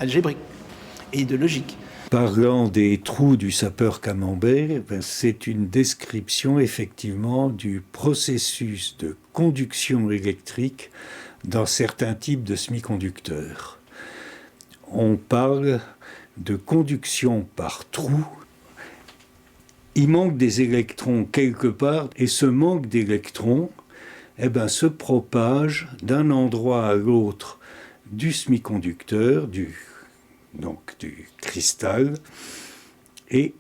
algébriques et de logique. Parlant des trous du sapeur Camembert, c'est une description effectivement du processus de conduction électrique dans certains types de semi-conducteurs. On parle de conduction par trou. Il manque des électrons quelque part et ce manque d'électrons se propage d'un endroit à l'autre du semi-conducteur, du cristal, et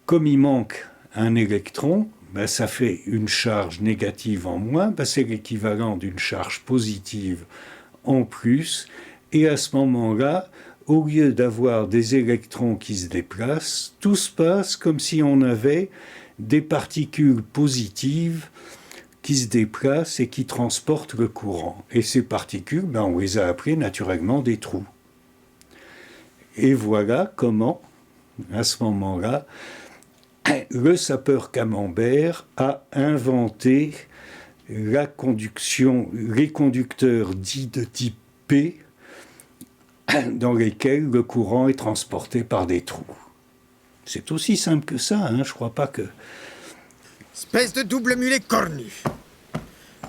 comme il manque un électron, ça fait une charge négative en moins, c'est l'équivalent d'une charge positive en plus, Et à ce moment-là, au lieu d'avoir des électrons qui se déplacent, tout se passe comme si on avait des particules positives qui se déplacent et qui transportent le courant. Et ces particules, on les a appelées naturellement des trous. Et voilà comment, à ce moment-là, le sapeur Camembert a inventé la conduction, les conducteurs dits de type P, dans lesquels le courant est transporté par des trous. C'est aussi simple que ça, hein, je crois pas que... Espèce de double mulet cornu.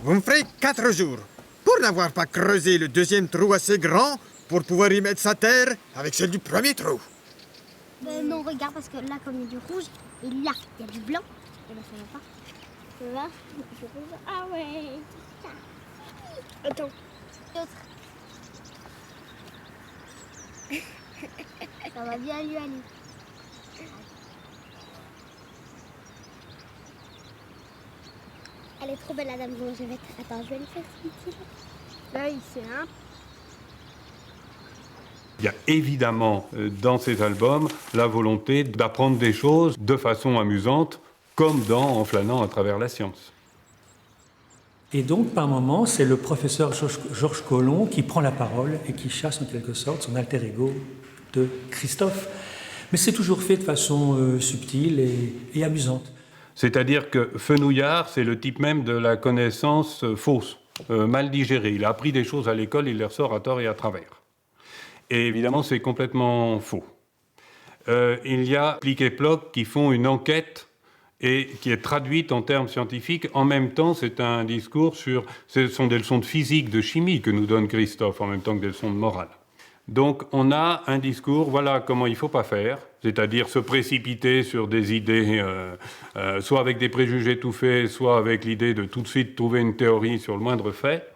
Vous me ferez 4 jours pour n'avoir pas creusé le deuxième trou assez grand pour pouvoir y mettre sa terre avec celle du premier trou. Non, regarde, parce que là, comme il y a du rouge, et là, il y a du blanc, et là, ça va pas. Tu vois? Ah ouais. Attends. L'autre. Ça va bien lui aller. Elle est trop belle, la dame Longevette. Attends, je vais lui faire ce petit. Là, il sait, hein. Il y a évidemment dans ces albums la volonté d'apprendre des choses de façon amusante, comme dans En flânant à travers la science. Et donc, par moments, c'est le professeur Georges Colomb qui prend la parole et qui chasse en quelque sorte son alter ego de Christophe. Mais c'est toujours fait de façon subtile et amusante. C'est-à-dire que Fenouillard, c'est le type même de la connaissance fausse, mal digérée. Il a appris des choses à l'école, il les ressort à tort et à travers. Et évidemment, c'est complètement faux. Il y a Plic et Ploc qui font une enquête et qui est traduite en termes scientifiques. En même temps, c'est un discours sur... Ce sont des leçons de physique, de chimie que nous donne Christophe, en même temps que des leçons de morale. Donc on a un discours, voilà comment il ne faut pas faire, c'est-à-dire se précipiter sur des idées, soit avec des préjugés tout faits, soit avec l'idée de tout de suite trouver une théorie sur le moindre fait,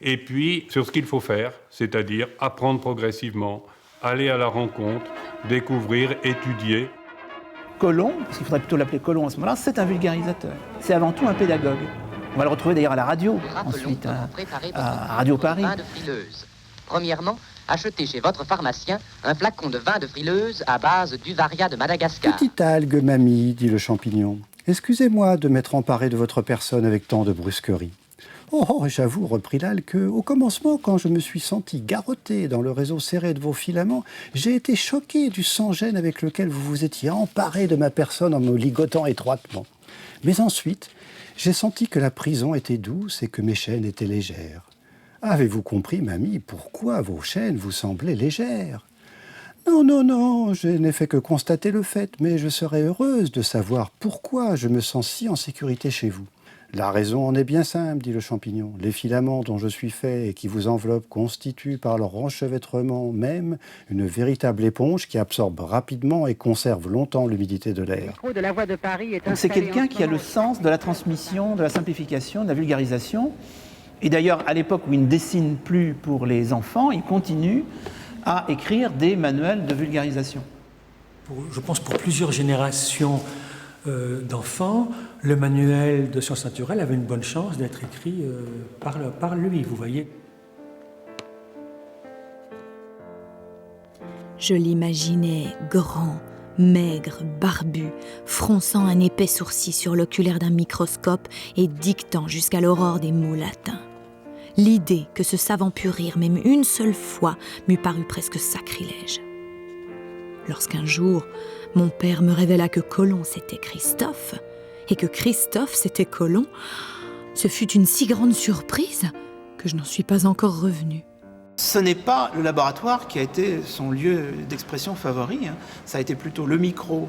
et puis sur ce qu'il faut faire, c'est-à-dire apprendre progressivement, aller à la rencontre, découvrir, étudier. Colomb, parce qu'il faudrait plutôt l'appeler Colomb à ce moment-là, c'est un vulgarisateur. C'est avant tout un pédagogue. On va le retrouver d'ailleurs à la radio, ensuite à Radio Paris. Premièrement, achetez chez votre pharmacien un flacon de vin de frileuse à base d'Uvaria de Madagascar. Petite algue, mamie, dit le champignon. Excusez-moi de m'être emparé de votre personne avec tant de brusquerie. Oh, j'avoue, reprit l'algue, qu'au commencement, quand je me suis senti garrotté dans le réseau serré de vos filaments, j'ai été choqué du sans-gêne avec lequel vous vous étiez emparé de ma personne en me ligotant étroitement. Mais ensuite, j'ai senti que la prison était douce et que mes chaînes étaient légères. Avez-vous compris, mamie, pourquoi vos chaînes vous semblaient légères? Non, je n'ai fait que constater le fait, mais je serais heureuse de savoir pourquoi je me sens si en sécurité chez vous. La raison en est bien simple, dit le champignon. Les filaments dont je suis fait et qui vous enveloppent constituent par leur enchevêtrement même une véritable éponge qui absorbe rapidement et conserve longtemps l'humidité de l'air. C'est quelqu'un qui a le sens de la transmission, de la simplification, de la vulgarisation. Et d'ailleurs, à l'époque où il ne dessine plus pour les enfants, il continue à écrire des manuels de vulgarisation. Je pense pour plusieurs générations d'enfants, le manuel de sciences naturelles avait une bonne chance d'être écrit par lui, vous voyez. Je l'imaginais grand, maigre, barbu, fronçant un épais sourcil sur l'oculaire d'un microscope et dictant jusqu'à l'aurore des mots latins. L'idée que ce savant pût rire même une seule fois m'eût paru presque sacrilège. Lorsqu'un jour, mon père me révéla que Colomb c'était Christophe et que Christophe c'était Colomb, ce fut une si grande surprise que je n'en suis pas encore revenue. Ce n'est pas le laboratoire qui a été son lieu d'expression favori. Ça a été plutôt le micro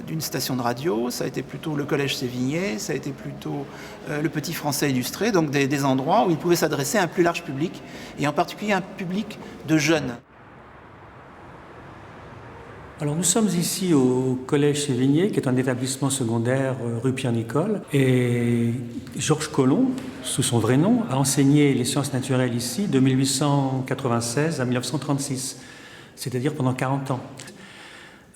d'une station de radio, ça a été plutôt le collège Sévigné, ça a été plutôt le Petit Français illustré, donc des endroits où il pouvait s'adresser à un plus large public, et en particulier à un public de jeunes. Alors nous sommes ici au collège Sévigné, qui est un établissement secondaire rue Pierre-Nicole, et Georges Colomb, sous son vrai nom, a enseigné les sciences naturelles ici de 1896 à 1936, c'est-à-dire pendant 40 ans.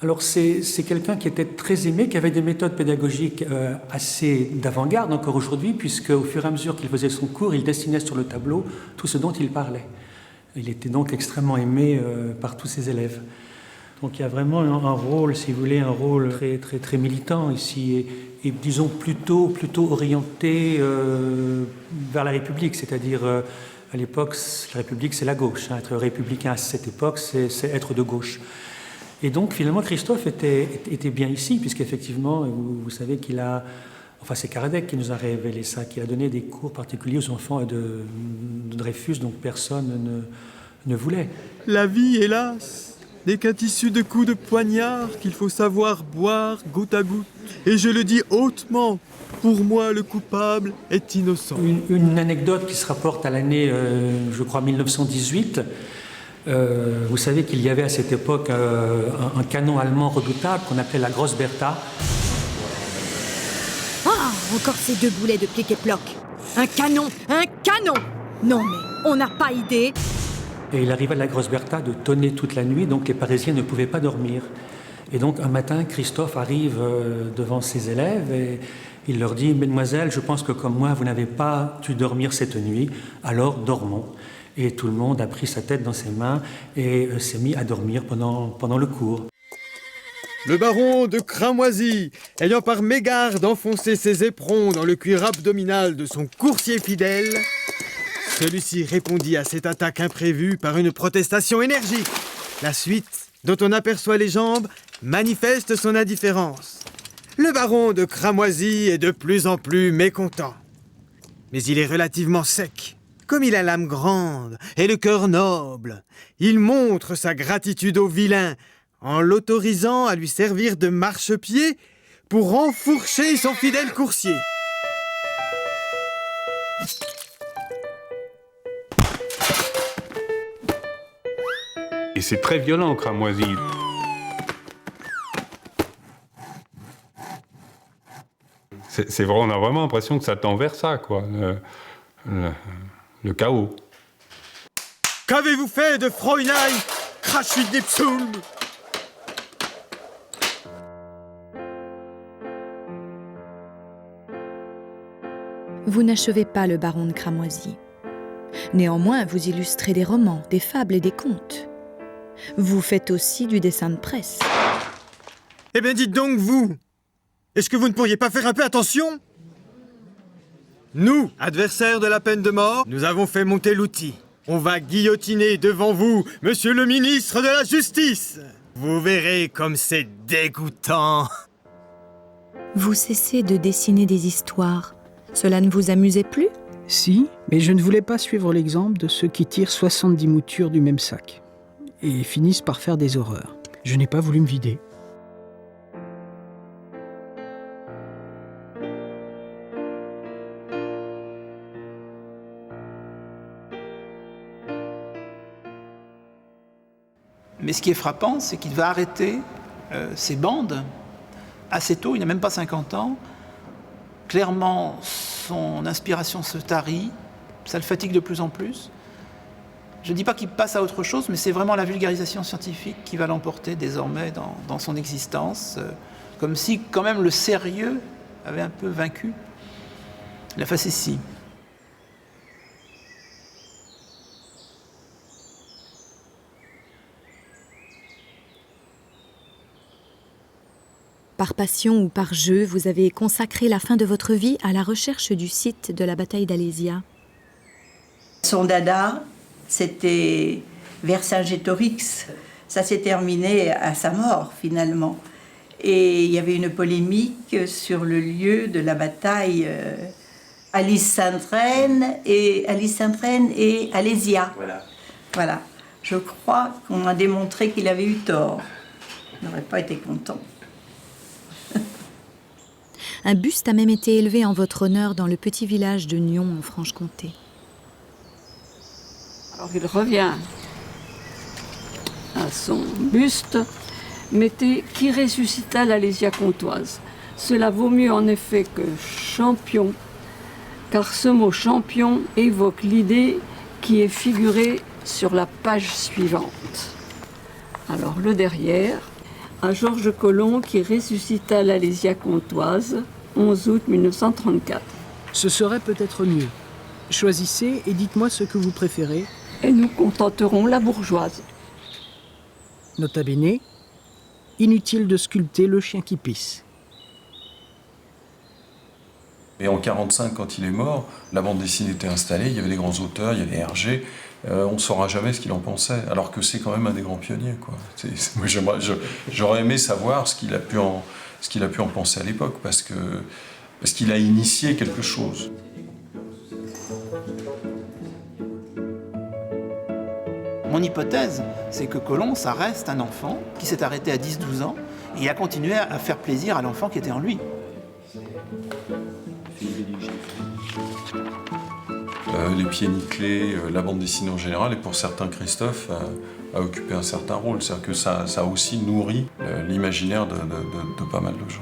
Alors c'est quelqu'un qui était très aimé, qui avait des méthodes pédagogiques assez d'avant-garde encore aujourd'hui, puisque au fur et à mesure qu'il faisait son cours, il dessinait sur le tableau tout ce dont il parlait. Il était donc extrêmement aimé par tous ses élèves. Donc il y a vraiment un rôle, si vous voulez, un rôle très, très, très militant ici, et disons plutôt orienté vers la République, c'est-à-dire à l'époque, la République c'est la gauche. Être républicain à cette époque, c'est être de gauche. Et donc finalement Christophe était bien ici, puisqu'effectivement, vous savez qu'il a... Enfin, c'est Kardec qui nous a révélé ça, qu'il a donné des cours particuliers aux enfants de Dreyfus, donc personne ne voulait. La vie, hélas, n'est qu'un tissu de coups de poignard qu'il faut savoir boire goutte à goutte. Et je le dis hautement, pour moi le coupable est innocent. Une anecdote qui se rapporte à l'année, je crois, 1918. Vous savez qu'il y avait à cette époque un canon allemand redoutable qu'on appelait la Grosse Bertha. Ah, encore ces deux boulets de plic et ploc. Un canon! Non mais, on n'a pas idée. Et il arrivait à la Grosse Bertha de tonner toute la nuit, donc les Parisiens ne pouvaient pas dormir. Et donc un matin, Christophe arrive devant ses élèves et il leur dit « Mesdemoiselles, je pense que comme moi, vous n'avez pas dû dormir cette nuit, alors dormons ». Et tout le monde a pris sa tête dans ses mains et s'est mis à dormir pendant le cours. Le baron de Cramoisy, ayant par mégarde enfoncé ses éperons dans le cuir abdominal de son coursier fidèle, celui-ci répondit à cette attaque imprévue par une protestation énergique. La suite, dont on aperçoit les jambes, manifeste son indifférence. Le baron de Cramoisy est de plus en plus mécontent. Mais il est relativement sec. Comme il a l'âme grande et le cœur noble, il montre sa gratitude au vilain en l'autorisant à lui servir de marchepied pour enfourcher son fidèle coursier. Et c'est très violent, Cramoisy. C'est vrai, on a vraiment l'impression que ça tend vers ça, quoi. Le chaos. Qu'avez-vous fait de Fräulein Kraschwitz-Nipsum ? Vous n'achevez pas le baron de Cramoisy. Néanmoins, vous illustrez des romans, des fables et des contes. Vous faites aussi du dessin de presse. Eh bien, dites donc, vous, est-ce que vous ne pourriez pas faire un peu attention ? Nous, adversaires de la peine de mort, nous avons fait monter l'outil. On va guillotiner devant vous, monsieur le ministre de la Justice. Vous verrez comme c'est dégoûtant. Vous cessez de dessiner des histoires. Cela ne vous amusait plus ? Si, mais je ne voulais pas suivre l'exemple de ceux qui tirent 70 moutures du même sac et finissent par faire des horreurs. Je n'ai pas voulu me vider. Mais ce qui est frappant, c'est qu'il va arrêter ses bandes assez tôt, il n'a même pas 50 ans. Clairement, son inspiration se tarit, ça le fatigue de plus en plus. Je ne dis pas qu'il passe à autre chose, mais c'est vraiment la vulgarisation scientifique qui va l'emporter désormais dans son existence, comme si quand même le sérieux avait un peu vaincu la facétie. Par passion ou par jeu, vous avez consacré la fin de votre vie à la recherche du site de la bataille d'Alésia. Son dada, c'était Vercingétorix. Ça s'est terminé à sa mort, finalement. Et il y avait une polémique sur le lieu de la bataille Alice-Sainte-Reine et Alésia. Voilà. Je crois qu'on a démontré qu'il avait eu tort. Il n'aurait pas été content. Un buste a même été élevé en votre honneur dans le petit village de Nyon, en Franche-Comté. Alors il revient à son buste, mettez « qui ressuscita l'Alésia comtoise ». Cela vaut mieux en effet que « champion », car ce mot « champion » évoque l'idée qui est figurée sur la page suivante. Alors le derrière, à Georges Colomb qui ressuscita l'Alésia comtoise, 11 août 1934. Ce serait peut-être mieux. Choisissez et dites-moi ce que vous préférez, et nous contenterons la bourgeoise. Nota bene, inutile de sculpter le chien qui pisse. Et en 1945, quand il est mort, la bande dessinée était installée, il y avait des grands auteurs, il y avait Hergé. On ne saura jamais ce qu'il en pensait, alors que c'est quand même un des grands pionniers, quoi. Moi, j'aurais aimé savoir ce qu'il a pu en penser à l'époque, parce qu'il a initié quelque chose. Mon hypothèse, c'est que Colomb, ça reste un enfant qui s'est arrêté à 10-12 ans, et il a continué à faire plaisir à l'enfant qui était en lui. Les pieds nickelés, la bande dessinée en général, et pour certains, Christophe a occupé un certain rôle. C'est-à-dire que ça a aussi nourri l'imaginaire de pas mal de gens.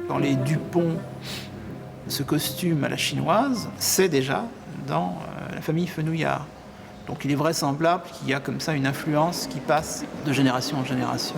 Quand les Dupont se costument à la chinoise, c'est déjà dans la famille Fenouillard. Donc il est vraisemblable qu'il y a comme ça une influence qui passe de génération en génération.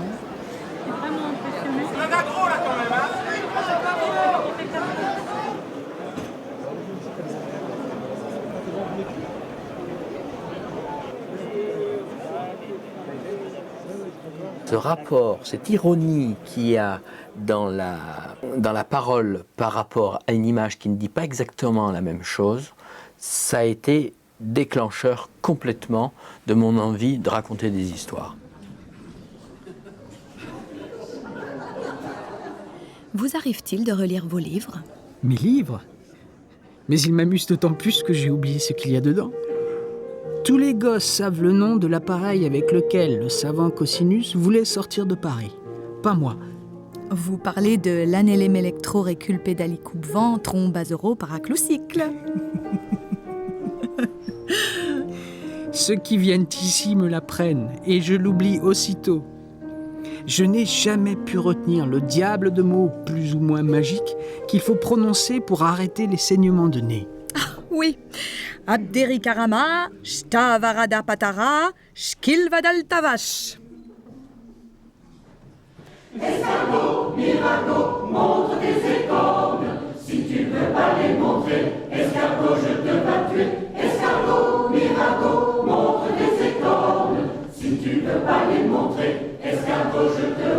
Ce rapport, cette ironie qu'il y a dans la parole par rapport à une image qui ne dit pas exactement la même chose, ça a été déclencheur complètement de mon envie de raconter des histoires. Vous arrive-t-il de relire vos livres? Mes livres? Mais ils m'amusent d'autant plus que j'ai oublié ce qu'il y a dedans. Tous les gosses savent le nom de l'appareil avec lequel le savant Cosinus voulait sortir de Paris. Pas moi. Vous parlez de l'anélème électro-récule pédalique coupe-vent, trombe azero paracloucycle. Ceux qui viennent ici me l'apprennent et je l'oublie aussitôt. Je n'ai jamais pu retenir le diable de mots plus ou moins magiques qu'il faut prononcer pour arrêter les saignements de nez. Ah oui, Abderikarama, Shtavarada Patara, Shkilvadaltavash. Escargot, Mirago, montre tes écornes. Si tu ne veux pas les montrer, escargot, je te vas tuer. Escargot, Mirago, montre tes écornes. Si tu ne veux pas les montrer, escargot, je te